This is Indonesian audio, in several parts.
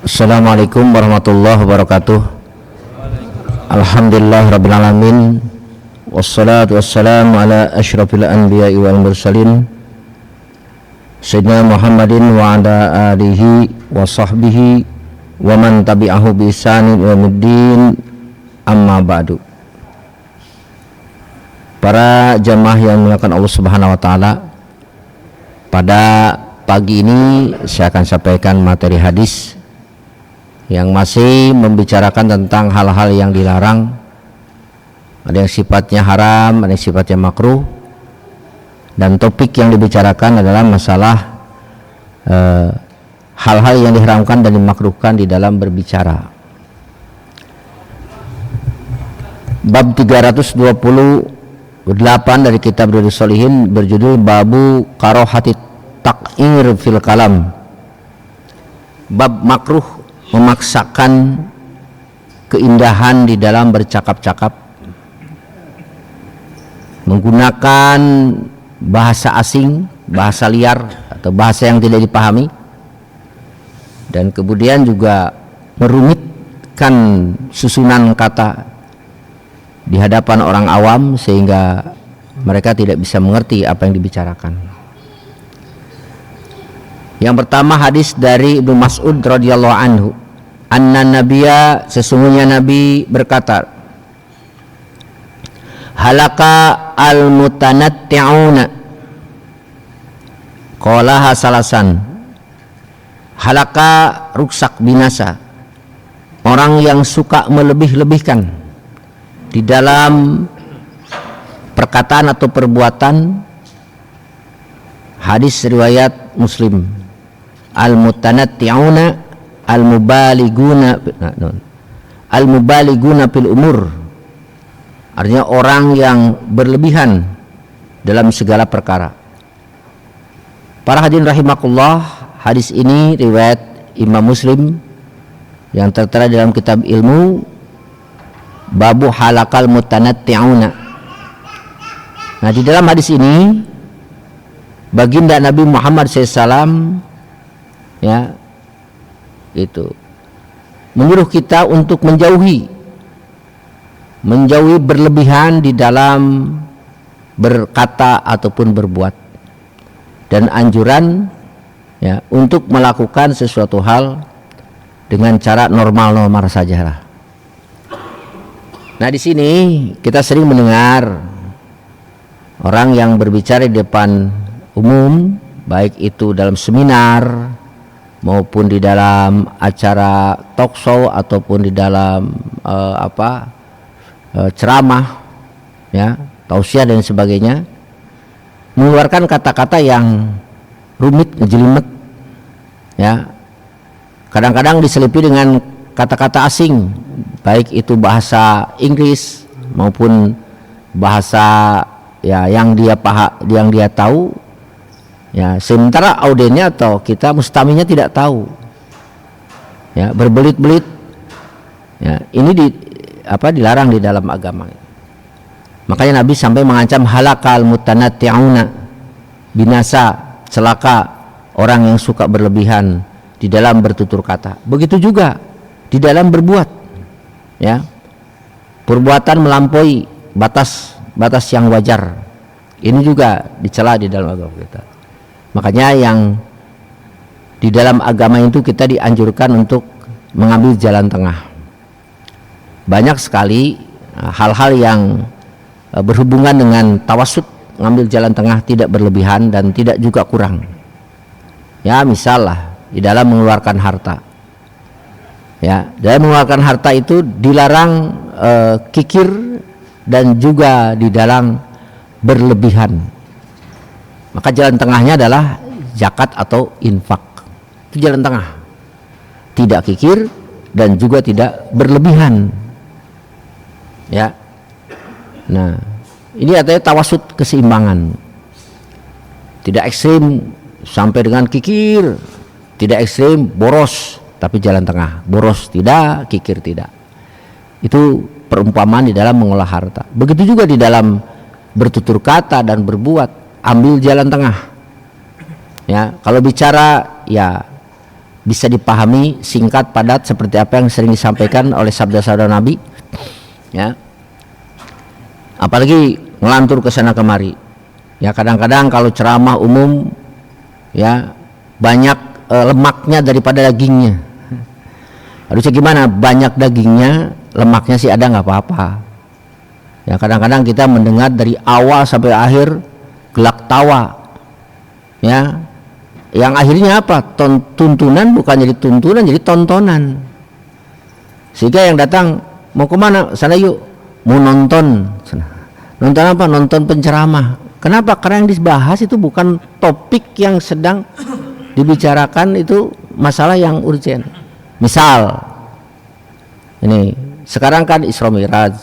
Assalamualaikum warahmatullahi wabarakatuh. Alhamdulillah rabbil alamin. Wassalatu wassalamu ala asyrafil anbiya'i wal mursalin Sayyidina Muhammadin wa ala alihi wa sahbihi wa man tabi'ahu bi ihsanin ila yaumiddin, amma ba'du. Para jamaah yang dimuliakan Allah Subhanahu wa taala, pada pagi ini saya akan sampaikan materi hadis yang masih membicarakan tentang hal-hal yang dilarang. Ada yang sifatnya haram, ada yang sifatnya makruh, dan topik yang dibicarakan adalah masalah hal-hal yang diharamkan dan dimakruhkan di dalam berbicara. Bab 328 dari kitab Riyadhus Shalihin berjudul Babu Karohati Tak'ir fil Kalam. Bab makruh memaksakan keindahan di dalam bercakap-cakap, menggunakan bahasa asing, bahasa liar atau bahasa yang tidak dipahami, dan kemudian juga merumitkan susunan kata di hadapan orang awam sehingga mereka tidak bisa mengerti apa yang dibicarakan. Yang pertama, hadis dari Ibnu Mas'ud radhiyallahu anhu, anna nabiyya, sesungguhnya Nabi berkata, halaka al-mutanatti'una, qalaha salasan. Halaka, rusak, binasa, orang yang suka melebih-lebihkan di dalam perkataan atau perbuatan. Hadis riwayat Muslim. Al-mutanatti'una al-mubaliguna fil umur, artinya orang yang berlebihan dalam segala perkara. Para hadirin rahimakumullah, hadis ini riwayat Imam Muslim yang tertera dalam kitab ilmu Babu halakal mutanatti'una. Nah, di dalam hadis ini baginda Nabi Muhammad SAW itu menyuruh kita untuk menjauhi berlebihan di dalam berkata ataupun berbuat, dan anjuran untuk melakukan sesuatu hal dengan cara normal-normal saja. Nah, di sini kita sering mendengar orang yang berbicara di depan umum, baik itu dalam seminar maupun di dalam acara talk show ataupun di dalam ceramah, tausiah dan sebagainya, mengeluarkan kata-kata yang rumit, ngejelimet, kadang-kadang diselipi dengan kata-kata asing, baik itu bahasa Inggris maupun bahasa yang dia tahu, sementara audiennya atau kita mustaminya tidak tahu, berbelit-belit, ini dilarang di dalam agama. Makanya Nabi sampai mengancam halakal mutanatti'una, binasa, celaka orang yang suka berlebihan di dalam bertutur kata. Begitu juga di dalam berbuat, perbuatan melampaui batas yang wajar, ini juga dicela di dalam agama kita. Makanya yang di dalam agama itu kita dianjurkan untuk mengambil jalan tengah. Banyak sekali hal-hal yang berhubungan dengan tawasud, mengambil jalan tengah, tidak berlebihan dan tidak juga kurang. Misal lah di dalam mengeluarkan harta. Dalam mengeluarkan harta itu dilarang kikir dan juga di dalam berlebihan. Maka jalan tengahnya adalah zakat atau infak. Itu jalan tengah, tidak kikir dan juga tidak berlebihan. Nah, ini artinya tawasud, keseimbangan. Tidak ekstrim sampai dengan kikir, tidak ekstrim boros, tapi jalan tengah, boros tidak, kikir tidak. Itu perumpamaan di dalam mengolah harta. Begitu juga di dalam bertutur kata dan berbuat, ambil jalan tengah. Kalau bicara bisa dipahami, singkat, padat, seperti apa yang sering disampaikan oleh sabda-sabda Nabi, ya. Apalagi ngelantur ke sana kemari, ya. Kadang-kadang kalau ceramah umum, ya, banyak lemaknya daripada dagingnya. Harusnya gimana? Banyak dagingnya, lemaknya sih ada, nggak apa-apa. Ya, kadang-kadang kita mendengar dari awal sampai akhir gelak tawa, ya. Yang akhirnya apa? Tuntunan bukan jadi tuntunan, jadi tontonan. Sehingga yang datang, mau kemana? Sana yuk. Mau nonton. Nonton apa? Nonton penceramah. Kenapa? Karena yang dibahas itu bukan topik yang sedang dibicarakan, itu masalah yang urgen. Misal, ini sekarang kan Isra Mi'raj.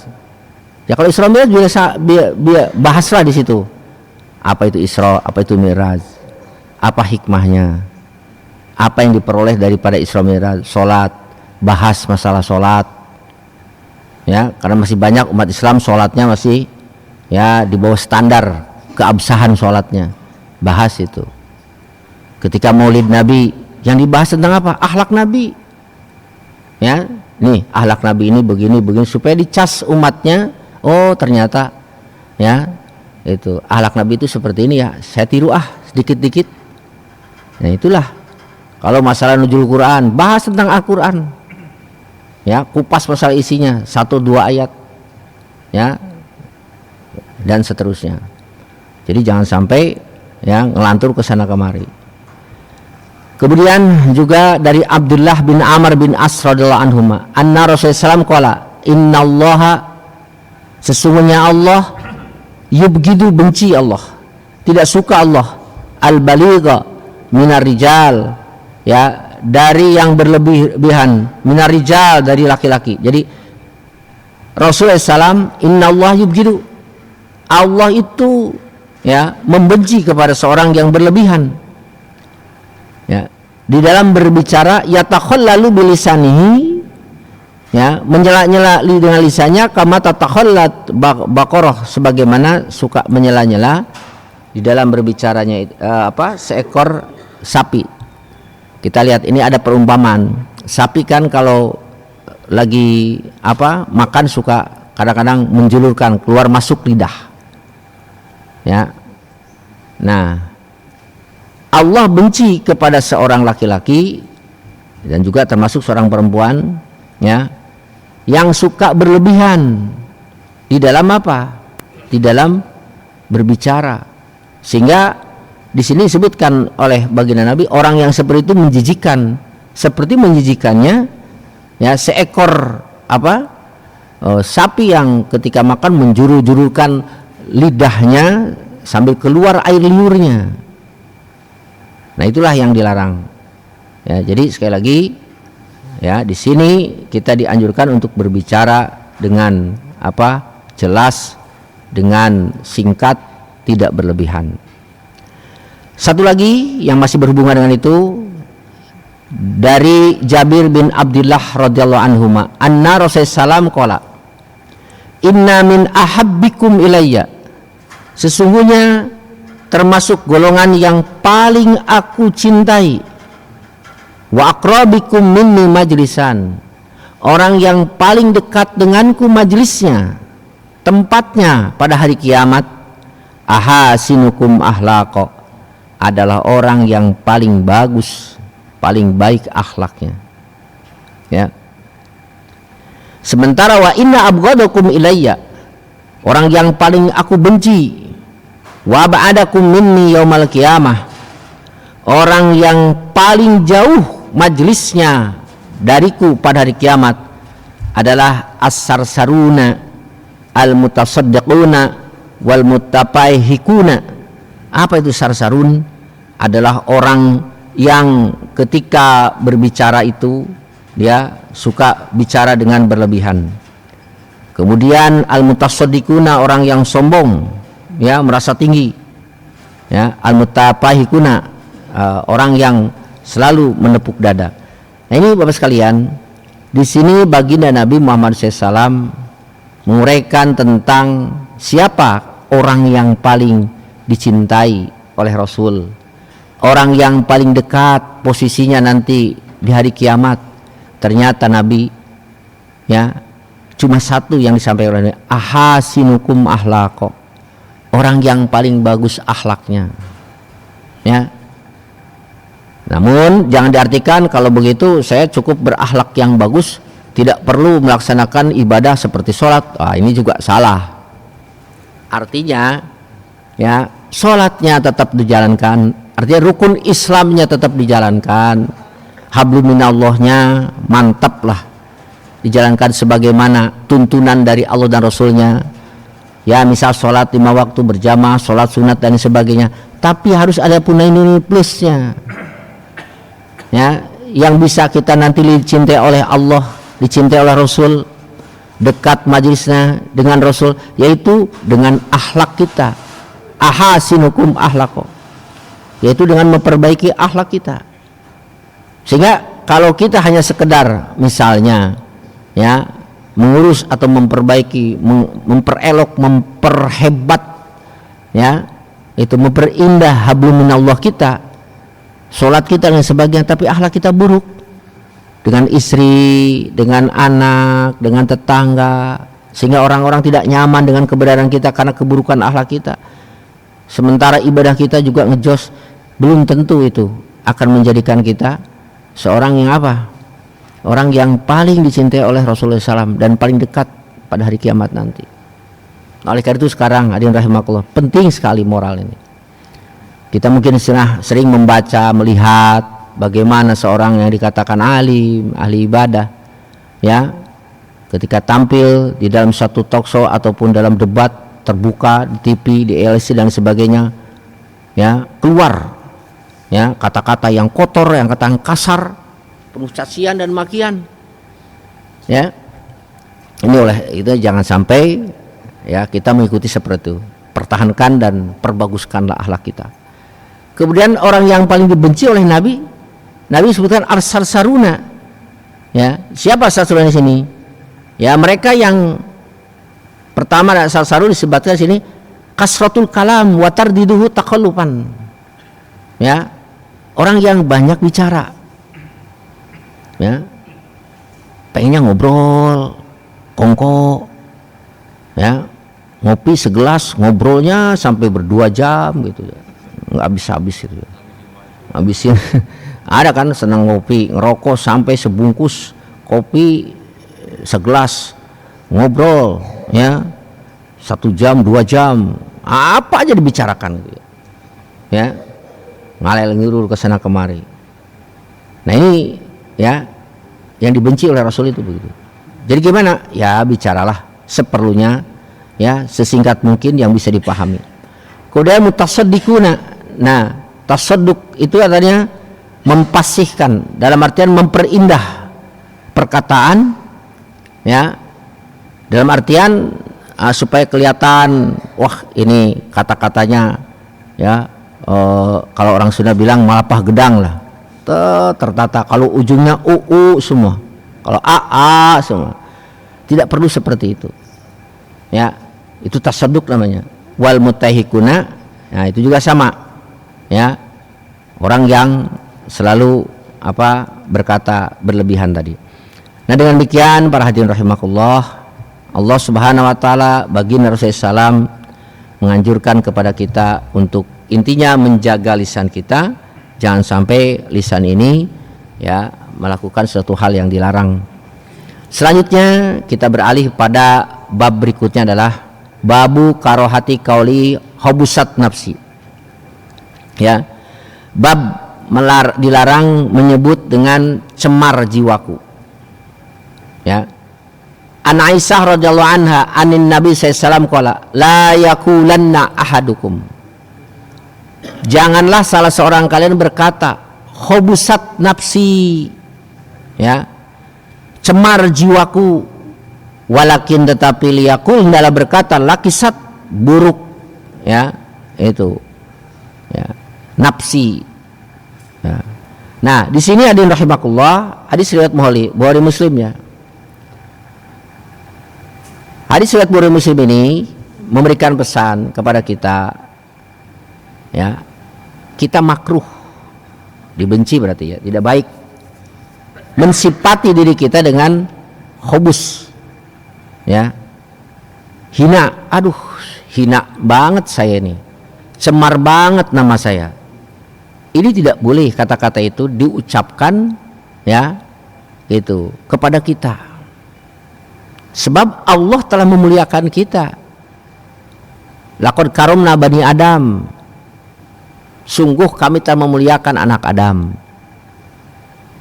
Ya kalau Isra Mi'raj biasa bahaslah di situ. Apa itu Isra? Apa itu Mi'raj? Apa hikmahnya, apa yang diperoleh daripada Isra Mi'raj, sholat, bahas masalah sholat, ya, karena masih banyak umat Islam sholatnya masih, ya, di bawah standar keabsahan sholatnya, bahas itu. Ketika Maulid Nabi, yang dibahas tentang apa? Akhlak Nabi, ya, nih akhlak Nabi ini begini supaya dicas umatnya, oh ternyata, ya, itu akhlak Nabi itu seperti ini, ya, saya tiru sedikit-dikit. Nah itulah kalau masalah nuzul Quran, bahas tentang Al-Quran, ya, kupas masalah isinya 1-2 ayat, ya, dan seterusnya. Jadi jangan sampai, ya, ngelantur ke sana kemari. Kemudian juga dari Abdullah bin Amr bin As radhiyallahu anhuma, anna Rasulullah SAW qala, innallaha, sesungguhnya Allah, yubghidu, benci Allah, tidak suka Allah, al-baligha minar rijal, ya, dari yang berlebihan, minar rijal, dari laki-laki. Jadi Rasulullah SAW, innallaha yubghidu, Allah itu, ya, membenci kepada seorang yang berlebihan, ya, di dalam berbicara, yatakhallalu bilisanihi, ya, menyela-nyela dengan lisannya, kama tatakhallat baqarah, sebagaimana suka menyela-nyela di dalam berbicaranya, seekor sapi. Kita lihat ini ada perumpamaan. Sapi kan kalau lagi makan suka kadang-kadang menjulurkan, keluar masuk lidah, ya. Nah, Allah benci kepada seorang laki-laki dan juga termasuk seorang perempuan, ya, yang suka berlebihan di dalam di dalam berbicara. Sehingga di sini disebutkan oleh baginda Nabi, orang yang seperti itu menjijikan, seperti menjijikannya, ya, seekor sapi yang ketika makan menjuru-jurukan lidahnya sambil keluar air liurnya. Nah itulah yang dilarang, ya. Jadi sekali lagi, ya, di sini kita dianjurkan untuk berbicara dengan jelas, dengan singkat, tidak berlebihan. Satu lagi yang masih berhubungan dengan itu, dari Jabir bin Abdullah radhiyallahu anhuma, anna Rasulullah SAW qala, inna min ahabbikum ilayya, sesungguhnya termasuk golongan yang paling aku cintai, wa aqrabikum minni majlisan, orang yang paling dekat denganku majlisnya, tempatnya pada hari kiamat, ahasinukum akhlaqa, adalah orang yang paling bagus, paling baik akhlaknya, ya. Sementara wa inna abghadakum ilayya, orang yang paling aku benci, wa ba'adakum minni yaumal qiyamah, orang yang paling jauh majlisnya dariku pada hari kiamat, adalah as-sarsaruna al-mutasaddiquna wal mutapaihikuna. Apa itu sarsarun? Adalah orang yang ketika berbicara itu dia suka bicara dengan berlebihan. Kemudian al-mutasaddiquna, orang yang sombong, ya, merasa tinggi, ya. Al-mutapahikuna, orang yang selalu menepuk dada. Nah ini Bapak sekalian, di sini baginda Nabi Muhammad SAW menguraikan tentang siapa orang yang paling dicintai oleh Rasul, orang yang paling dekat posisinya nanti di hari kiamat ternyata Nabi ya cuma satu yang disampaikan oleh ahasinukum ahlaqo, orang yang paling bagus akhlaknya ya. Namun jangan diartikan kalau begitu saya cukup berakhlak yang bagus, tidak perlu melaksanakan ibadah seperti sholat. Ini juga salah. Artinya ya sholatnya tetap dijalankan, artinya rukun Islamnya tetap dijalankan, hablum minallahnya mantap lah dijalankan sebagaimana tuntunan dari Allah dan Rasulnya ya, misal sholat 5 waktu berjamaah, sholat sunat dan sebagainya, tapi harus ada pun ini plusnya ya, yang bisa kita nanti dicintai oleh Allah, dicintai oleh Rasul, dekat majelisnya dengan Rasul, yaitu dengan akhlak kita. Ahasinukum akhlaqo, yaitu dengan memperbaiki akhlak kita. Sehingga kalau kita hanya sekedar misalnya ya mengurus atau memperbaiki, memperelok, memperhebat ya, itu memperindah hablum minallah kita, sholat kita dan sebagainya, tapi akhlak kita buruk dengan istri, dengan anak, dengan tetangga, sehingga orang-orang tidak nyaman dengan keberadaan kita karena keburukan akhlak kita. Sementara ibadah kita juga ngejos, belum tentu itu akan menjadikan kita seorang yang apa? Orang yang paling dicintai oleh Rasulullah SAW dan paling dekat pada hari kiamat nanti. Oleh karena itu sekarang hadirin rahimakumullah, penting sekali moral ini. Kita mungkin sering membaca, melihat bagaimana seorang yang dikatakan alim, ahli ibadah ya, ketika tampil di dalam satu talkshow ataupun dalam debat terbuka di TV, di LC dan sebagainya ya, keluar ya kata-kata yang kotor, yang kata yang kasar, penuh cacian dan makian ya. Ini oleh itu jangan sampai ya kita mengikuti seperti itu. Pertahankan dan perbaguskanlah akhlak kita. Kemudian orang yang paling dibenci oleh Nabi sebutkan ar-sarsaruna ya. Siapa sarsaruna di sini? Ya mereka yang pertama, sarsaru disebutkan sini kasratul kalam wa tardiduhu taqalluban ya, orang yang banyak bicara ya, pengennya ngobrol kongko ya, ngopi segelas ngobrolnya sampai berdua jam gitu ya, nggak habis-habis gitu habisin. Ada kan senang ngopi, ngerokok sampai sebungkus kopi segelas, ngobrol ya 1 jam 2 jam, apa aja dibicarakan gitu ya, ngalel ngirul ke sana kemari. Nah ini ya yang dibenci oleh Rasul itu begitu. Jadi gimana ya, bicaralah seperlunya ya, sesingkat mungkin yang bisa dipahami. Kemudian mutasaddiquna, nah tasadduk itu artinya mempasihkan, dalam artian memperindah perkataan ya, dalam artian supaya kelihatan wah ini kata-katanya ya, kalau orang Sunda bilang malapah gedang lah, tertata, kalau ujungnya semua, kalau a semua, tidak perlu seperti itu ya, itu tasadduk namanya. Wal mutahikuna, nah itu juga sama ya, orang yang selalu berkata berlebihan tadi. Nah dengan demikian para hadirin rahimakumullah, Allah Subhanahu wa taala baginda Rasulullah SAW menganjurkan kepada kita untuk intinya menjaga lisan kita, jangan sampai lisan ini ya melakukan suatu hal yang dilarang. Selanjutnya kita beralih pada bab berikutnya, adalah babu karohati kauli hobusat nafsi ya, bab dilarang menyebut dengan cemar jiwaku ya. An Aisyah radhiyallahu anha anin Nabi sallallahu alaihi wasallam qala la yaqulanna ahadukum, janganlah salah seorang kalian berkata khobusat nafsi ya, cemar jiwaku, walakin tetapi liyakul, hendaklah berkata lakisat, buruk ya, itu ya nafsi ya. Nah di sini hadirin rahimakumullah, hadis riwayat Bukhari Muslim ya. Hadis riwayat Bukhari Muslim ini memberikan pesan kepada kita ya, kita makruh, dibenci berarti ya, tidak baik mensifati diri kita dengan khobus, ya, hina. Aduh, hina banget saya ini, cemar banget nama saya. Ini tidak boleh kata-kata itu diucapkan, ya, itu kepada kita. Sebab Allah telah memuliakan kita. Laqad karomna bani Adam. Sungguh kami telah memuliakan anak Adam.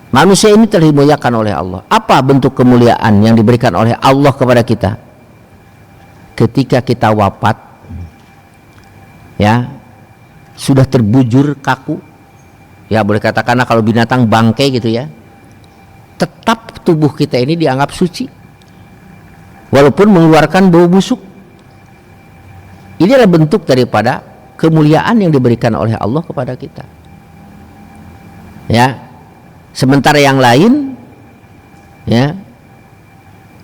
Manusia ini telah dimuliakan oleh Allah. Apa bentuk kemuliaan yang diberikan oleh Allah kepada kita? Ketika kita wafat, ya, sudah terbujur kaku, ya, boleh katakanlah kalau binatang bangkai gitu, ya, tetap tubuh kita ini dianggap suci walaupun mengeluarkan bau busuk. Ini adalah bentuk daripada kemuliaan yang diberikan oleh Allah kepada kita, ya. Sementara yang lain, ya,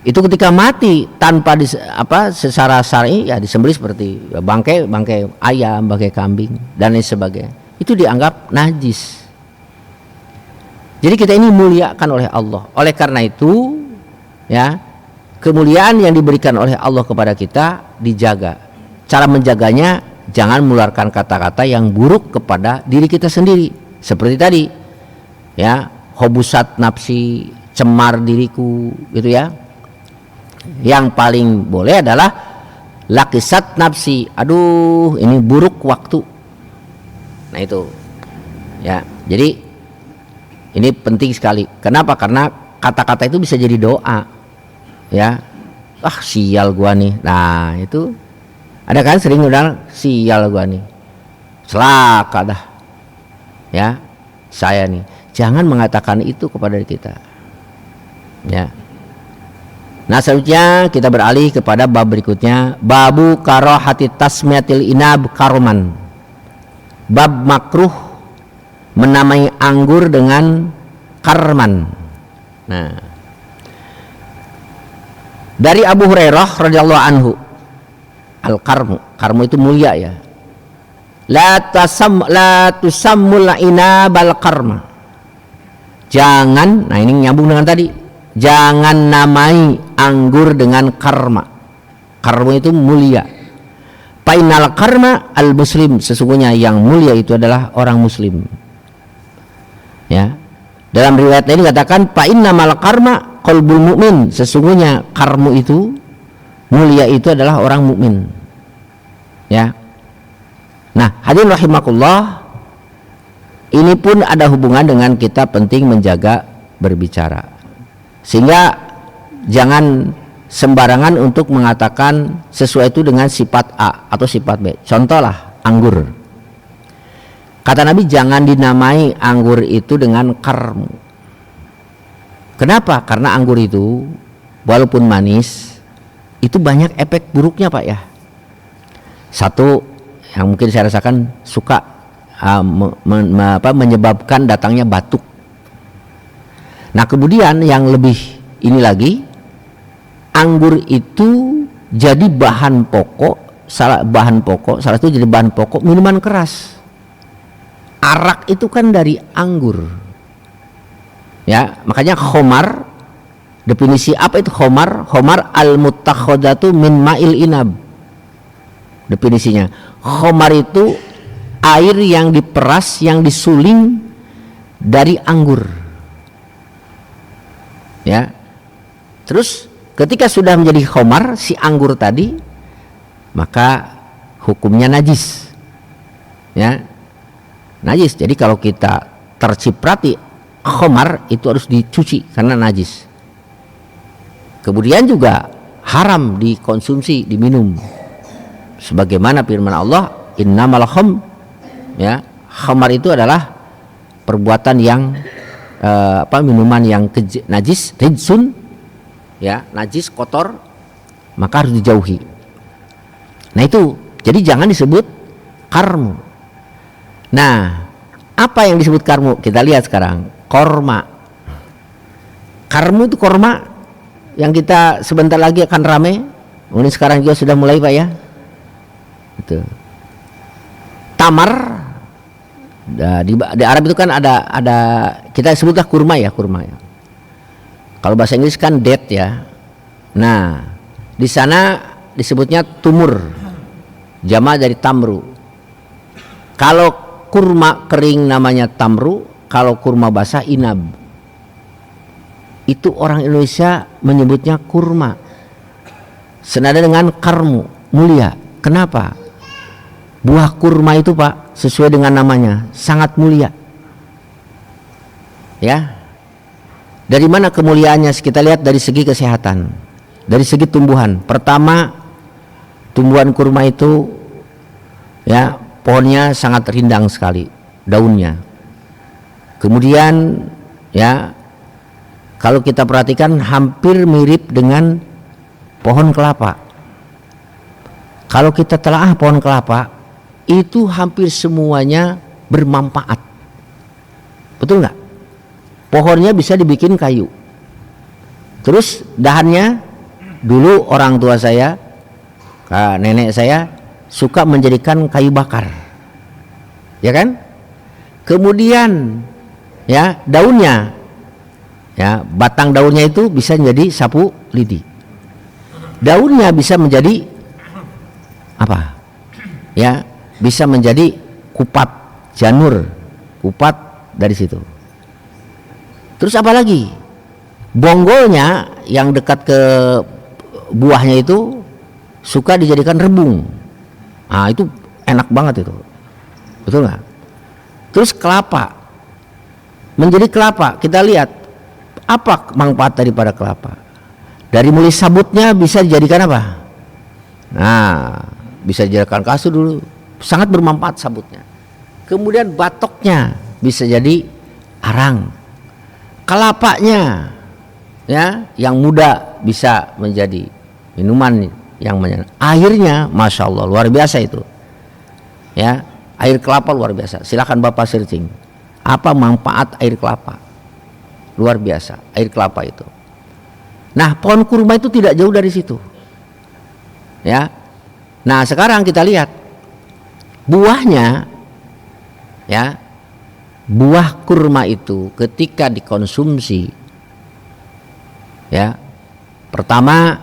itu ketika mati tanpa secara syar'i, ya, disembelih seperti bangkai ayam, bangkai kambing dan lain sebagainya, itu dianggap najis. Jadi kita ini muliakan oleh Allah. Oleh karena itu, ya, kemuliaan yang diberikan oleh Allah kepada kita dijaga. Cara menjaganya, jangan mengeluarkan kata-kata yang buruk kepada diri kita sendiri. Seperti tadi, ya, hobusat nafsi, cemar diriku, gitu, ya. Yang paling boleh adalah lakisat nafsi, aduh ini buruk waktu. Nah itu, ya. Jadi ini penting sekali. Kenapa? Karena kata-kata itu bisa jadi doa, ya. Ah, sial gua nih. Nah itu ada kan sering udah, sial gua nih, celaka dah, ya, saya nih. Jangan mengatakan itu kepada kita, ya. Nah, selanjutnya kita beralih kepada bab berikutnya, babu karahati tasmiyatil inab karman. Bab makruh menamai anggur dengan karman. Nah, dari Abu Hurairah radhiyallahu anhu, karmu itu mulia, ya. La tusammul inabal karma. Jangan, nah ini nyambung dengan tadi, jangan namai anggur dengan karma. Karma itu mulia. Painal karma al muslim, sesungguhnya yang mulia itu adalah orang muslim, ya. Dalam riwayat ini katakan painnamal karma qalbul mu'min, sesungguhnya karmu itu mulia itu adalah orang mukmin, ya. Nah, hadirin rahimakumullah, ini pun ada hubungan dengan kita penting menjaga berbicara, sehingga jangan sembarangan untuk mengatakan sesuatu dengan sifat A atau sifat B. Contohlah anggur. Kata Nabi, jangan dinamai anggur itu dengan karmu. Kenapa? Karena anggur itu walaupun manis, itu banyak efek buruknya, Pak, ya. Satu yang mungkin saya rasakan, suka menyebabkan datangnya batuk. Nah, kemudian yang lebih ini lagi, anggur itu jadi bahan pokok, salah satu jadi bahan pokok minuman keras. Arak itu kan dari anggur, ya. Makanya khomar, definisi apa itu khomar? Khomar al-muttakhadatu min ma'il inab. Definisinya, khomar itu air yang diperas, yang disuling dari anggur, ya. Terus ketika sudah menjadi khomar si anggur tadi, maka hukumnya najis, ya, najis. Jadi kalau kita terciprati khomar itu harus dicuci karena najis. Kemudian juga haram dikonsumsi, diminum, sebagaimana firman Allah, innamal kham, ya, khamar itu adalah perbuatan yang minuman yang najis, rijsun, ya, najis, kotor, maka harus dijauhi. Nah itu, jadi jangan disebut karmu. Nah, apa yang disebut karmu? Kita lihat sekarang, korma. Karmu itu korma yang kita sebentar lagi akan rame. Mungkin sekarang juga sudah mulai, Pak, ya. Itu. Tamar, di Arab itu kan ada kita sebutlah kurma, ya, kurma, ya. Kalau bahasa Inggris kan date ya. Nah, di sana disebutnya tumur, jama dari tamru. Kalau kurma kering namanya tamru, kalau kurma basah inab. Itu orang Indonesia menyebutnya kurma. Senada dengan karmu, mulia. Kenapa? Buah kurma itu Pak, sesuai dengan namanya, sangat mulia. Ya. Dari mana kemuliaannya? Kita lihat dari segi kesehatan, dari segi tumbuhan. Pertama, tumbuhan kurma itu ya, pohonnya sangat rindang sekali daunnya. Kemudian ya, kalau kita perhatikan hampir mirip dengan pohon kelapa. Kalau kita telaah pohon kelapa, itu hampir semuanya bermanfaat. Betul nggak? Pohonnya bisa dibikin kayu. Terus dahannya, dulu orang tua saya, nenek saya suka menjadikan kayu bakar, ya kan? Kemudian ya, daunnya, ya, batang daunnya itu bisa menjadi sapu lidi. Daunnya bisa menjadi apa? Ya, bisa menjadi kupat janur, kupat dari situ. Terus apa lagi? Bonggolnya yang dekat ke buahnya itu suka dijadikan rebung. Nah, itu enak banget itu. Betul nggak? Terus kelapa. Menjadi kelapa, kita lihat apa manfaat daripada kelapa. Dari mulai sabutnya bisa dijadikan apa? Nah, bisa dijadikan kasur dulu. Sangat bermanfaat sabutnya. Kemudian batoknya bisa jadi arang. Kelapanya ya, yang muda bisa menjadi minuman yang menyenangkan. Airnya Masya Allah luar biasa itu ya, air kelapa luar biasa. Silakan Bapak searching apa manfaat air kelapa, luar biasa air kelapa itu. Nah, pohon kurma itu tidak jauh dari situ ya. Nah, sekarang kita lihat buahnya ya. Buah kurma itu ketika dikonsumsi ya, pertama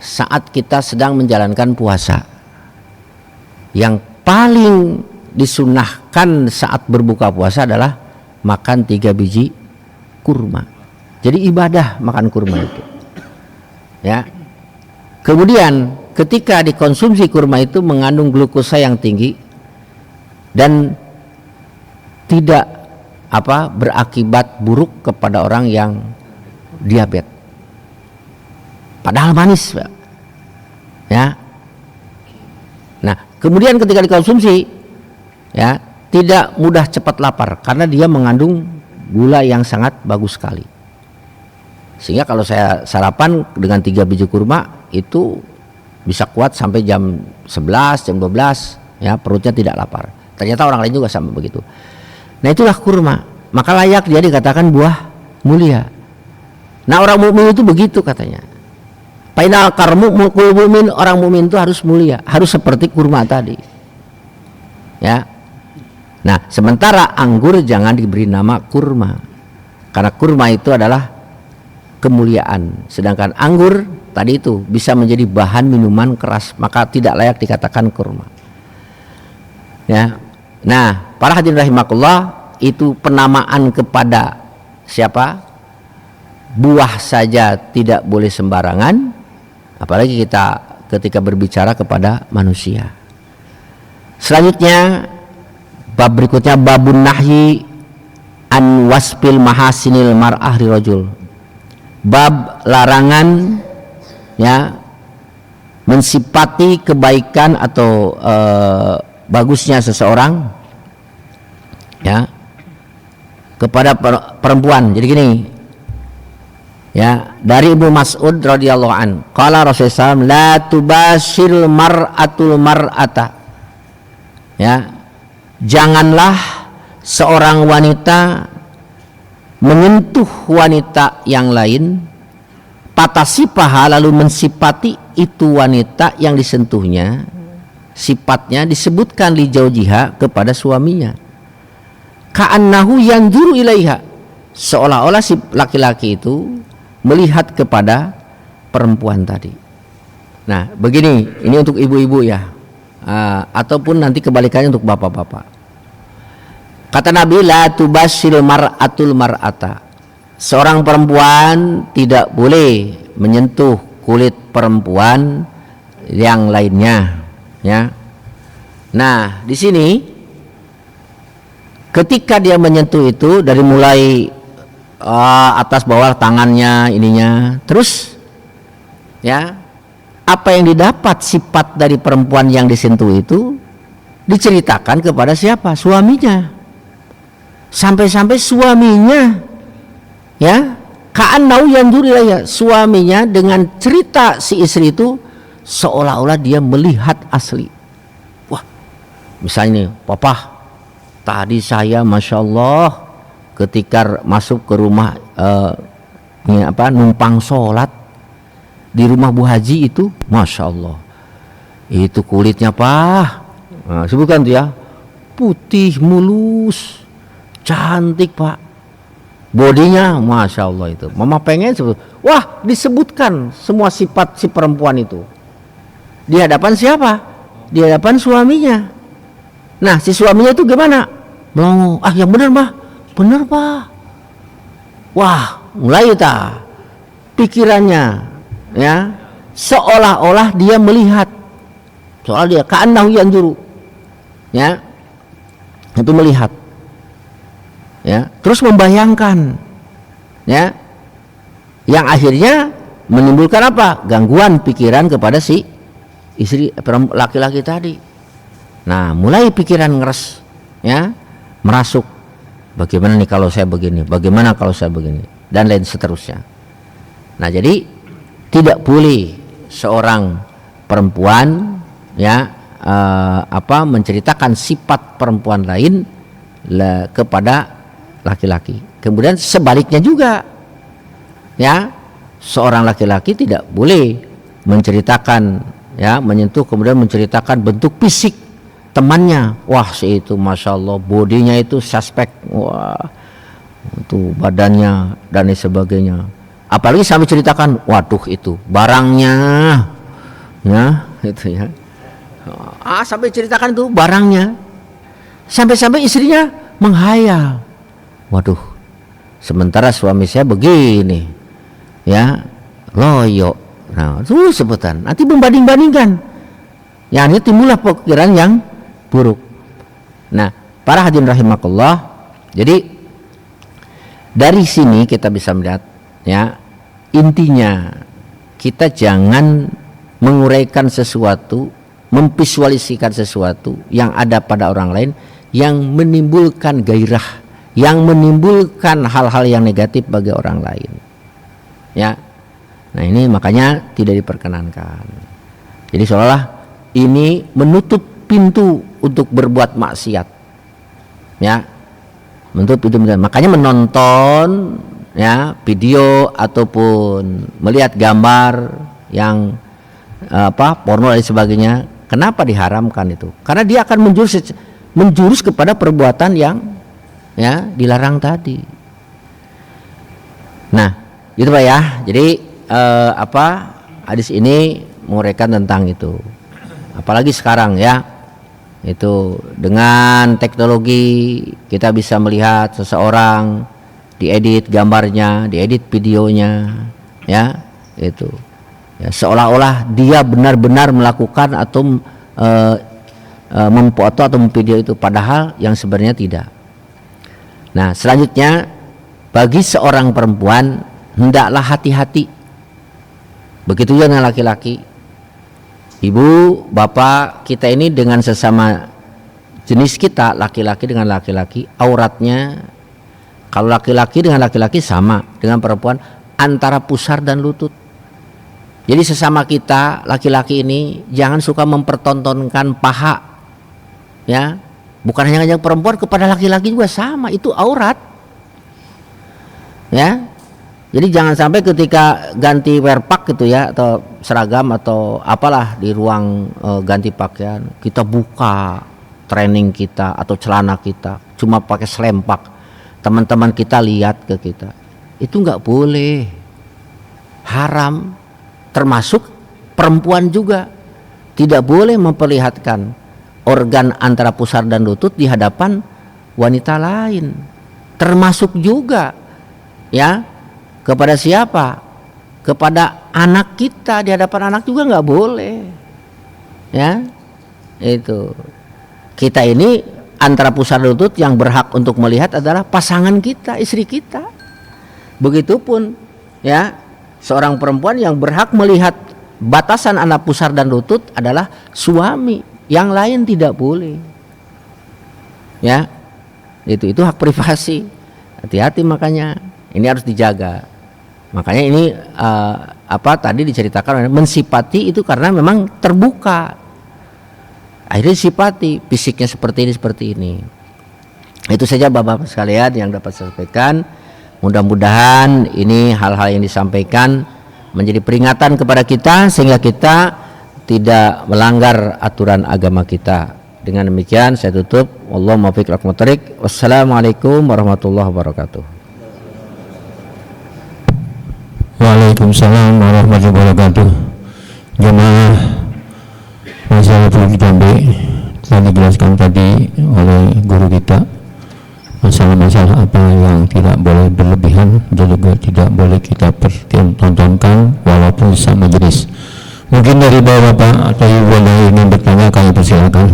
saat kita sedang menjalankan puasa, yang paling disunahkan saat berbuka puasa adalah makan 3 biji kurma. Jadi ibadah makan kurma itu ya. Kemudian ketika dikonsumsi kurma itu mengandung glukosa yang tinggi dan tidak berakibat buruk kepada orang yang diabetes. Padahal manis, Pak. Ya. Nah, kemudian ketika dikonsumsi ya, tidak mudah cepat lapar karena dia mengandung gula yang sangat bagus sekali. Sehingga kalau saya sarapan dengan 3 biji kurma itu bisa kuat sampai jam 11, jam 12 ya, perutnya tidak lapar. Ternyata orang lain juga sama begitu. Nah, itulah kurma, maka layak dia dikatakan buah mulia. Nah, orang mukmin itu begitu katanya. Painal karmu mukul mukmin, orang mukmin itu harus mulia, harus seperti kurma tadi. Ya. Nah, sementara anggur jangan diberi nama kurma, karena kurma itu adalah kemuliaan. Sedangkan anggur tadi itu bisa menjadi bahan minuman keras, maka tidak layak dikatakan kurma. Ya. Nah, para hadirin rahimakumullah, itu penamaan kepada siapa? Buah saja tidak boleh sembarangan, apalagi kita ketika berbicara kepada manusia. Selanjutnya bab berikutnya, babun nahyi an wasfil mahasinil mar'ah rajul. Bab larangan ya, mensifati kebaikan atau bagusnya seseorang ya kepada perempuan. Jadi gini ya, dari Ibnu Mas'ud radhiyallahu an, qala Rasulullah SAW, la tubashil mar'atul mar'ata ya, janganlah seorang wanita menyentuh wanita yang lain, patasipaha, lalu mensifati itu wanita yang disentuhnya, sifatnya disebutkan li zaujiha, kepada suaminya, ka'annahu yanzuru ilaiha, seolah-olah si laki-laki itu melihat kepada perempuan tadi. Nah, begini, ini untuk ibu-ibu ya, ataupun nanti kebalikannya untuk bapak-bapak. Kata Nabi, la tubasil mar'atul mar'ata. Seorang perempuan tidak boleh menyentuh kulit perempuan yang lainnya, ya. Nah, di sini ketika dia menyentuh itu dari mulai atas bawah tangannya ininya, terus ya, apa yang didapat sifat dari perempuan yang disentuh itu diceritakan kepada siapa? Suaminya. Sampai-sampai suaminya ya, ka'annau yanzuru ilaiha, suaminya dengan cerita si istri itu seolah-olah dia melihat asli. Wah, misalnya nih, papa, tadi saya masya Allah ketika masuk ke rumah numpang sholat di rumah Bu Haji itu, masya Allah, itu kulitnya pak, nah, sebutkan tuh ya, putih mulus, cantik pak, bodinya masya Allah itu. Mama pengen sebut, wah disebutkan semua sifat si perempuan itu di hadapan siapa? Di hadapan suaminya. Nah, si suaminya itu gimana? Melongo, yang benar mah, benar pak. Wah, mulai ta pikirannya ya, seolah-olah dia melihat, soal dia ka'annahu yanzuru ya, itu melihat ya, terus membayangkan ya, yang akhirnya menimbulkan apa? Gangguan pikiran kepada si istri laki-laki tadi. Nah, mulai pikiran ngeres ya, merasuk, bagaimana nih kalau saya begini, bagaimana kalau saya begini, dan lain seterusnya. Nah, jadi tidak boleh seorang perempuan ya menceritakan sifat perempuan lain kepada laki-laki. Kemudian sebaliknya juga ya, seorang laki-laki tidak boleh menceritakan ya, menyentuh kemudian menceritakan bentuk fisik temannya. Wah, si itu masya Allah bodinya itu suspek, wah itu badannya dan sebagainya. Apalagi sampai ceritakan, waduh itu barangnya ya, itu ya, sampai ceritakan itu barangnya, sampai-sampai istrinya menghayal, waduh sementara suami saya begini ya, loyo. Nah, itu sebutan, nanti membanding-bandingkan, yang ini timbullah pikiran yang buruk. Nah, para hadirin rahimakumullah, jadi dari sini kita bisa melihat ya, intinya kita jangan menguraikan sesuatu, memvisualisikan sesuatu yang ada pada orang lain yang menimbulkan gairah, yang menimbulkan hal-hal yang negatif bagi orang lain ya. Nah, ini makanya tidak diperkenankan. Jadi seolah-olah ini menutup pintu untuk berbuat maksiat ya, menutup pintu. Makanya menonton ya video ataupun melihat gambar yang porno dan sebagainya, kenapa diharamkan itu? Karena dia akan menjurus kepada perbuatan yang ya dilarang tadi. Nah, gitu Pak ya. Jadi hadis ini menguraikan tentang itu. Apalagi sekarang ya, itu dengan teknologi kita bisa melihat seseorang diedit gambarnya, diedit videonya ya, itu ya, seolah-olah dia benar-benar melakukan atau memfoto atau memvideo itu, padahal yang sebenarnya tidak. Nah, selanjutnya bagi seorang perempuan hendaklah hati-hati, begitu juga dengan laki-laki. Ibu, bapak kita ini dengan sesama jenis kita, laki-laki dengan laki-laki, auratnya kalau laki-laki dengan laki-laki sama dengan perempuan antara pusar dan lutut. Jadi sesama kita laki-laki ini jangan suka mempertontonkan paha ya, bukan hanya perempuan, kepada laki-laki juga sama, itu aurat ya. Jadi jangan sampai ketika ganti wear pack gitu ya, atau seragam atau apalah di ruang ganti pakaian, kita buka training kita atau celana kita cuma pakai selempak, teman-teman kita lihat ke kita, itu nggak boleh haram, termasuk perempuan juga tidak boleh memperlihatkan organ antara pusar dan lutut di hadapan wanita lain, termasuk juga ya kepada siapa? Kepada anak kita, di hadapan anak juga nggak boleh ya. Itu kita ini antara pusar dan lutut yang berhak untuk melihat adalah pasangan kita, istri kita. Begitupun ya, seorang perempuan yang berhak melihat batasan antara pusar dan lutut adalah suami, yang lain tidak boleh ya. Itu hak privasi, hati-hati, makanya ini harus dijaga. Makanya ini tadi diceritakan mensifati itu karena memang terbuka, akhirnya disifati fisiknya seperti ini. Itu saja Bapak-bapak sekalian yang dapat saya sampaikan. Mudah-mudahan ini hal-hal yang disampaikan menjadi peringatan kepada kita sehingga kita tidak melanggar aturan agama kita. Dengan demikian saya tutup. Wallahu muwaffiq ila aqwamit thoriq. Wassalamualaikum warahmatullahi wabarakatuh. Waalaikumsalam warahmatullahi wabarakatuh. Jemaah masalah Jambi telah dijelaskan tadi oleh guru kita, masalah-masalah apa yang tidak boleh berlebihan, juga tidak boleh kita pertontonkan walaupun bisa majelis. Mungkin dari bapak atau ibu yang ingin bertanya, kami persilakan.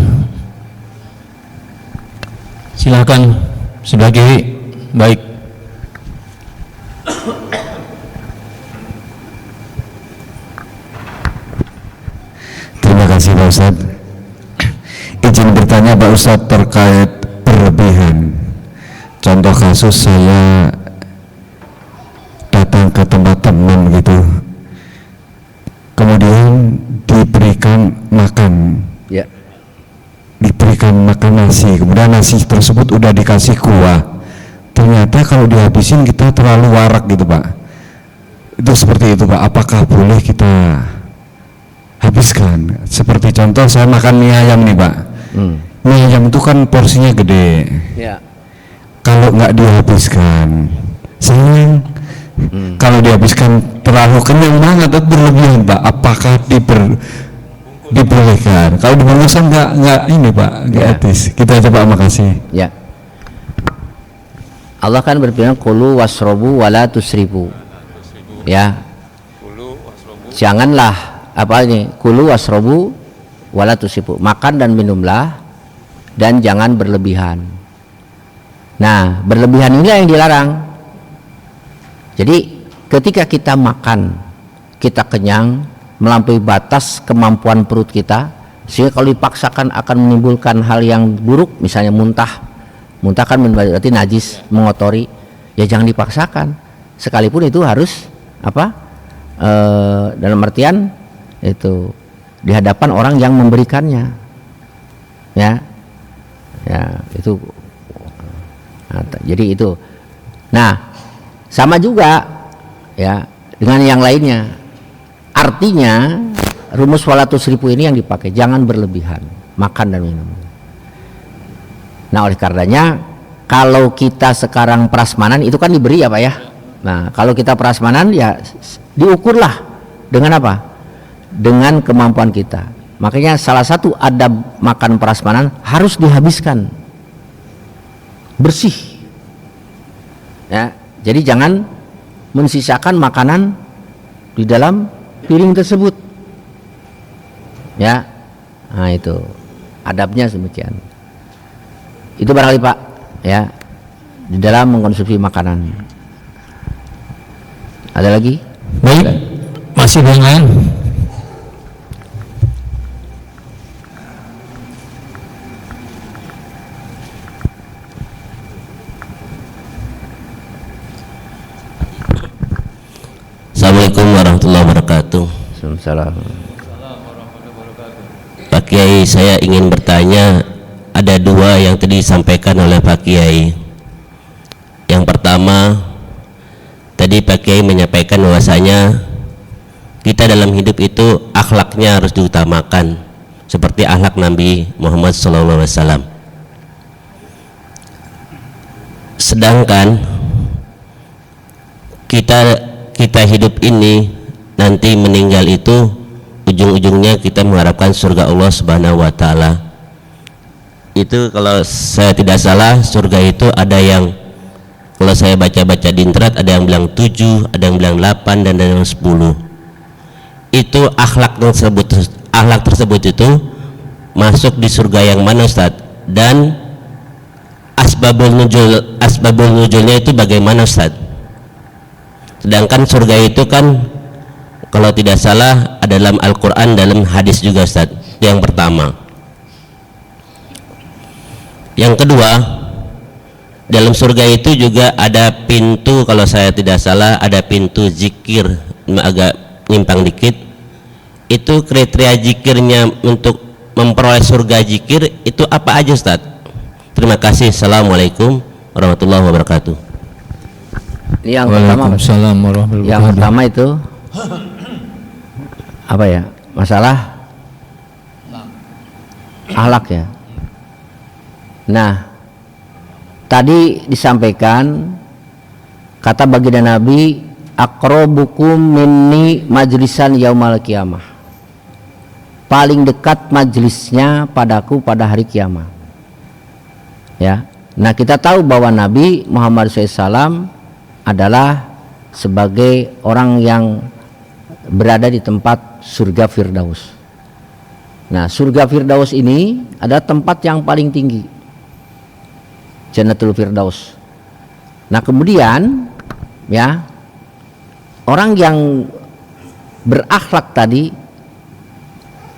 Silakan sebelah kiri. Baik. Terima kasih Pak Ustadz. Izin bertanya Pak Ustadz terkait berlebihan. Contoh kasus, saya datang ke tempat teman gitu, kemudian diberikan makan, Ya. diberikan makan nasi, kemudian nasi tersebut udah dikasih kuah, ternyata kalau dihabisin kita terlalu warak gitu Pak. Itu seperti itu Pak, apakah boleh kita habiskan? Seperti contoh saya makan mie ayam nih Pak. Mie ayam itu kan porsinya gede Ya. kalau nggak dihabiskan sayang. Kalau dihabiskan terlalu kenyang banget atau berlebihan Pak, apakah dibolehkan? Kalau dibungkusan nggak ini Pak, nggak etis. Kita coba, makasih. Ya. Allah kan berfirman kulu wasrobu wala tusrifu. Ya. Janganlah kulu wasrobu wala tusrifu. Makan dan minumlah dan jangan berlebihan. Nah, berlebihan inilah yang dilarang. Jadi ketika kita makan, kita kenyang melampaui batas kemampuan perut kita, sehingga kalau dipaksakan akan menimbulkan hal yang buruk, misalnya muntah kan berarti najis, mengotori, ya jangan dipaksakan. Sekalipun itu harus dalam artian itu di hadapan orang yang memberikannya, ya itu. Nah, jadi itu. Nah, sama juga ya dengan yang lainnya. Artinya rumus wala tusrifu ini yang dipakai, jangan berlebihan makan dan minum. Nah, oleh karenanya kalau kita sekarang prasmanan itu kan diberi ya Pak ya. Nah, kalau kita prasmanan ya diukurlah dengan apa? Dengan kemampuan kita. Makanya salah satu adab makan prasmanan harus dihabiskan bersih. Ya, jadi jangan mensisakan makanan di dalam piring tersebut. Ya. Nah, itu adabnya demikian. Itu barangkali Pak, ya, di dalam mengkonsumsi makanan. Ada lagi? Baik, masih ada yang lain? Assalamualaikum warahmatullahi wabarakatuh. Waalaikumsalam. Pak Kiai, saya ingin bertanya, ada dua yang tadi disampaikan oleh Pak Kiai. Yang pertama, tadi Pak Kiai menyampaikan bahwasanya kita dalam hidup itu akhlaknya harus diutamakan, seperti akhlak Nabi Muhammad SAW. Sedangkan kita hidup ini nanti meninggal itu ujung-ujungnya kita mengharapkan surga Allah Subhanahu wa taala. Itu kalau saya tidak salah surga itu ada yang, kalau saya baca-baca di internet, ada yang bilang 7, ada yang bilang 8, dan ada yang 10. Itu akhlak tersebut itu masuk di surga yang mana Ustaz? Dan asbabul nuzulnya itu bagaimana Ustaz? Sedangkan surga itu kan kalau tidak salah ada dalam Al-Quran, dalam hadis juga Ustaz. Itu yang pertama. Yang kedua, dalam surga itu juga ada pintu, kalau saya tidak salah ada pintu zikir, agak nyimpang dikit. Itu kriteria zikirnya untuk memperoleh surga zikir itu apa aja Ustaz? Terima kasih. Assalamualaikum warahmatullahi wabarakatuh. Yang pertama, Waalaikumsalam warahmatullahi yang wabarakatuh. pertama itu apa ya? Masalah akhlak ya. Nah, tadi disampaikan kata baginda Nabi, aqrabukum minni majlisan yaumal qiyamah. Paling dekat majlisnya padaku pada hari kiamat. Ya. Nah, kita tahu bahwa Nabi Muhammad SAW adalah sebagai orang yang berada di tempat surga Firdaus. Nah, surga Firdaus ini adalah tempat yang paling tinggi, Jannatul Firdaus. Nah, kemudian ya, orang yang berakhlak tadi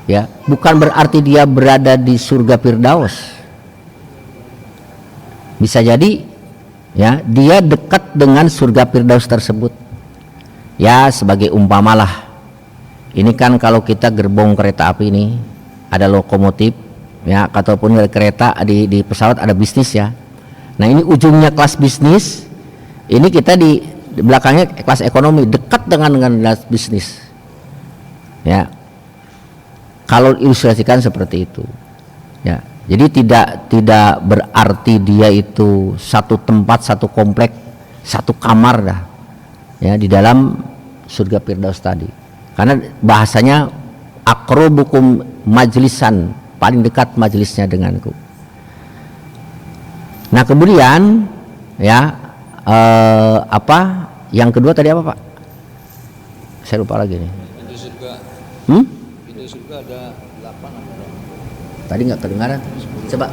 ya, bukan berarti dia berada di surga Firdaus. Bisa jadi ya, dia dekat dengan surga Firdaus tersebut. Ya, sebagai umpamalah, ini kan kalau kita gerbong kereta api ini ada lokomotif ya, ataupun kereta di pesawat ada bisnis ya. Nah, ini ujungnya kelas bisnis, ini kita di belakangnya kelas ekonomi, dekat dengan kelas bisnis ya, kalau ilustrasikan seperti itu ya. Jadi tidak berarti dia itu satu tempat, satu komplek, satu kamar dah ya di dalam surga Firdaus tadi, karena bahasanya aqrabukum majlisan, paling dekat majlisnya denganku. Nah, kemudian ya apa yang kedua tadi apa Pak? Saya lupa lagi nih. Pintu surga. Pintu surga ada 8 atau Tadi nggak kedengaran. Coba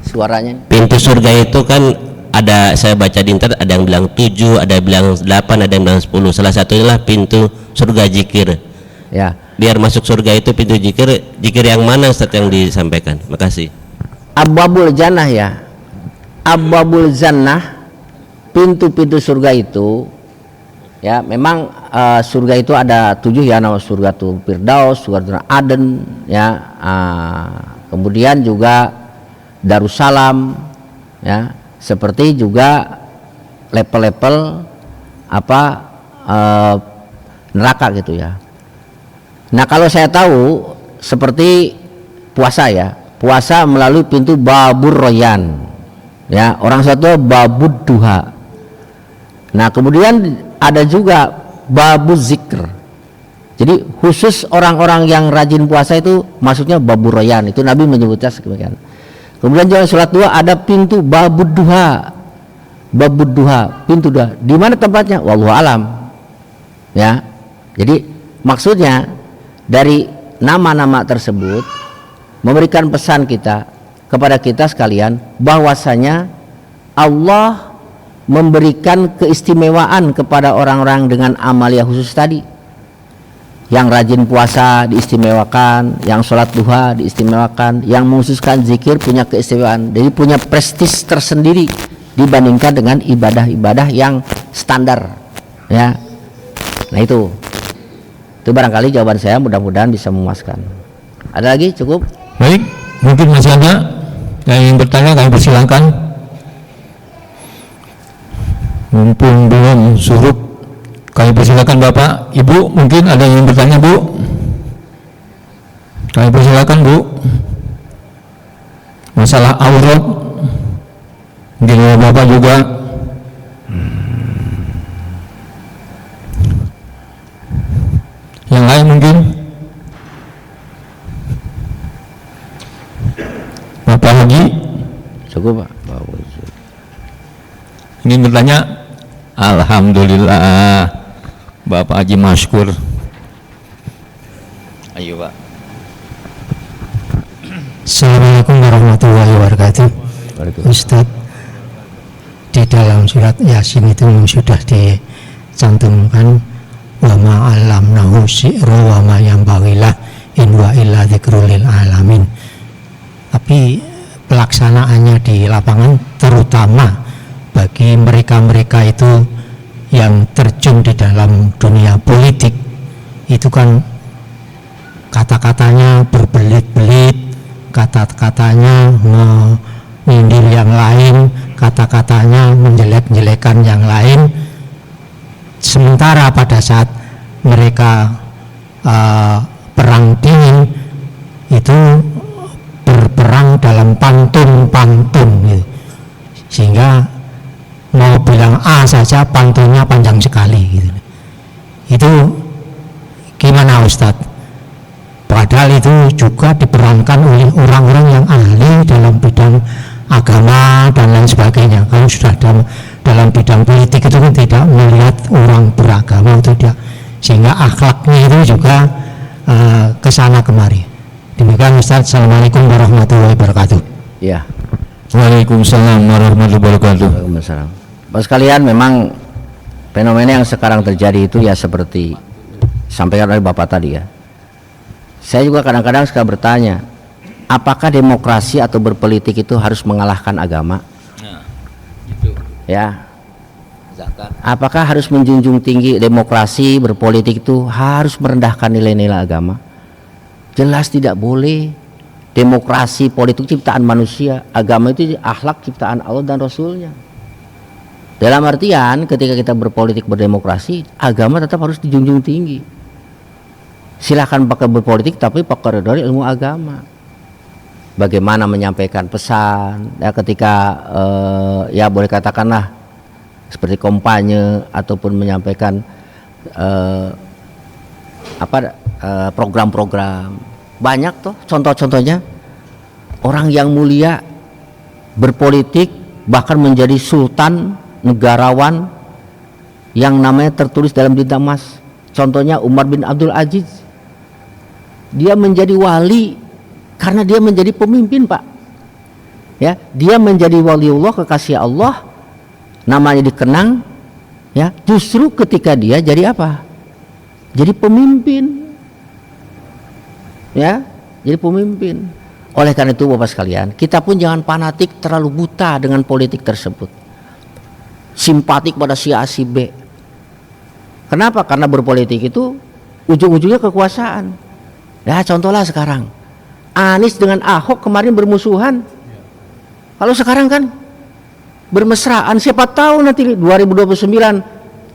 suaranya. Pintu surga itu kan ada, saya baca di internet ada yang bilang 7, ada yang bilang 8, ada yang bilang 10. Salah satunya lah pintu surga zikir. Ya. Biar masuk surga itu pintu zikir yang mana Ustaz yang disampaikan? Makasih. Abwabul Jannah ya. Abwabul Jannah, pintu-pintu surga itu ya, memang surga itu ada 7 ya, nama surga tuh Firdaus, surga Aden ya, kemudian juga Darussalam ya, seperti juga level-level apa neraka gitu ya. Nah, kalau saya tahu seperti puasa ya, puasa melalui pintu Babur Royan ya, orang satu Babud Duha. Nah, kemudian ada juga Babul Zikr. Jadi khusus orang-orang yang rajin puasa itu masuknya Babur Royan, itu Nabi menyebutnya sekian. Kemudian juga sholat 2 ada pintu Babud Duha. Babud Duha, pintu duha. Di mana tempatnya? Wallahu alam. Ya. Jadi maksudnya dari nama-nama tersebut memberikan pesan kita kepada kita sekalian bahwasanya Allah memberikan keistimewaan kepada orang-orang dengan amalia khusus tadi. Yang rajin puasa diistimewakan, yang sholat duha diistimewakan, yang mengkhususkan zikir punya keistimewaan, jadi punya prestis tersendiri dibandingkan dengan ibadah-ibadah yang standar ya. Nah, itu barangkali jawaban saya, mudah-mudahan bisa memuaskan. Ada lagi? Cukup? Baik, mungkin masih ada yang ingin bertanya, kami persilahkan. Mumpung belum surut, kami persilakan Bapak, Ibu, mungkin ada yang ingin bertanya Bu. Kami persilakan Bu. Masalah aurat, mungkin Bapak juga. Yang lain mungkin? Bapak Haji Cukup Pak. ingin bertanya? Alhamdulillah, Bapak Haji Maskur. Ayo Pak. Assalamualaikum warahmatullahi wabarakatuh. Ustadz, di dalam surat Yasin itu sudah dicantumkan wa ma 'allamnahu syi'ra wa ma yanbaghilah in wa illa dzikrul lil alamin. Tapi pelaksanaannya di lapangan, terutama bagi mereka-mereka itu yang terjun di dalam dunia politik, itu kan kata-katanya berbelit-belit, kata-katanya menyindir yang lain, kata-katanya menjelek-jelekan yang lain. Sementara pada saat mereka perang dingin itu berperang dalam pantun-pantun gitu. Sehingga mau bilang A saja pantunnya panjang sekali gitu. Itu gimana Ustadz? Padahal itu juga diperankan oleh orang-orang yang ahli dalam bidang agama dan lain sebagainya. Kalau sudah dalam bidang politik itu kan tidak melihat orang beragama atau tidak, sehingga akhlaknya itu juga kesana kemari. Demikian Ustaz. Assalamualaikum warahmatullahi wabarakatuh. Ya. Waalaikumsalam warahmatullahi wabarakatuh. Waalaikumsalam. Bapak sekalian, memang fenomena yang sekarang terjadi itu ya seperti sampaikan oleh Bapak tadi ya. Saya juga kadang-kadang suka bertanya, apakah demokrasi atau berpolitik itu harus mengalahkan agama? Nah, itu. Ya. Zakat. Apakah harus menjunjung tinggi demokrasi, berpolitik itu harus merendahkan nilai-nilai agama? Jelas tidak boleh. Demokrasi, politik ciptaan manusia, agama itu akhlak ciptaan Allah dan Rasulnya. Dalam artian ketika kita berpolitik, berdemokrasi, agama tetap harus dijunjung tinggi. Silahkan pakai berpolitik tapi pakai dari ilmu agama. Bagaimana menyampaikan pesan ya ketika ya boleh katakanlah seperti kampanye ataupun menyampaikan program-program. Banyak tuh contoh-contohnya orang yang mulia berpolitik bahkan menjadi sultan, negarawan yang namanya tertulis dalam bintang emas. Contohnya Umar bin Abdul Aziz. Dia menjadi wali karena dia menjadi pemimpin, Pak. Ya, dia menjadi waliullah, kekasih Allah. Namanya dikenang ya, justru ketika dia jadi apa? Jadi pemimpin. Ya, jadi pemimpin. Oleh karena itu Bapak sekalian, kita pun jangan fanatik terlalu buta dengan politik tersebut. Simpatik pada si A si B. Kenapa? Karena berpolitik itu ujung-ujungnya kekuasaan. Ya contohlah sekarang Anies dengan Ahok kemarin bermusuhan. Kalau sekarang kan bermesraan. Siapa tahu nanti 2029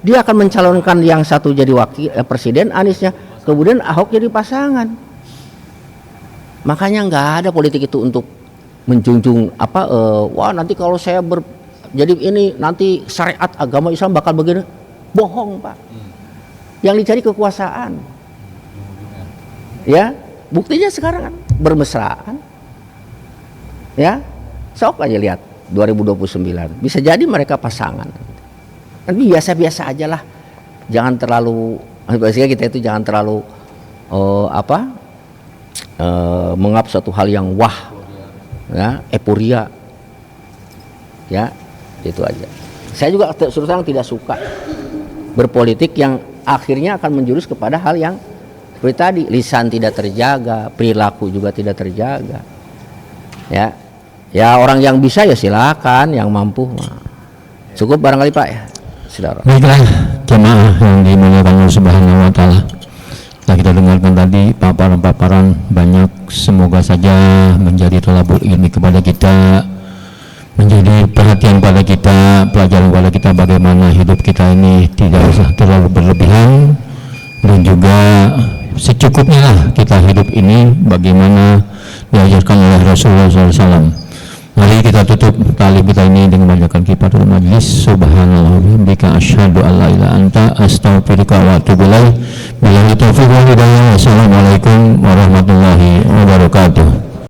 dia akan mencalonkan yang satu jadi wakil presiden, Aniesnya, kemudian Ahok jadi pasangan. Makanya nggak ada politik itu untuk menjunjung wah nanti kalau saya jadi ini nanti syariat agama Islam bakal begini. Bohong, Pak. Yang dicari kekuasaan. Ya, buktinya sekarang kan bermesraan. Ya, sok aja lihat 2029 bisa jadi mereka pasangan. Kan biasa-biasa aja lah. Jangan terlalu, biasanya kita itu jangan terlalu menganggap suatu hal yang wah, ya, euforia, ya, itu aja. Saya juga terus terang tidak suka berpolitik yang akhirnya akan menjurus kepada hal yang seperti tadi, lisan tidak terjaga, perilaku juga tidak terjaga. Ya orang yang bisa ya silakan, yang mampu. Cukup barangkali Pak ya. Saudara. Baiklah jemaah yang dimuliakan Allah Subhanahu wa taala. Setelah kita dengarkan tadi paparan-paparan banyak, semoga saja menjadi tolabul ilmi kepada kita, menjadi perhatian pada kita, pelajaran pada kita bagaimana hidup kita ini tidak usah terlalu berlebihan dan juga secukupnya lah kita hidup ini bagaimana diajarkan oleh Rasulullah SAW. Mari kita tutup tali kita ini dengan membacakan kifatul majlis. Subhanallah wa bihamdika asyhadu an la ilaha illa anta astaghfiruka wa atubu ilaik. Billahi taufiq wal hidayah. Wassalamualaikum warahmatullahi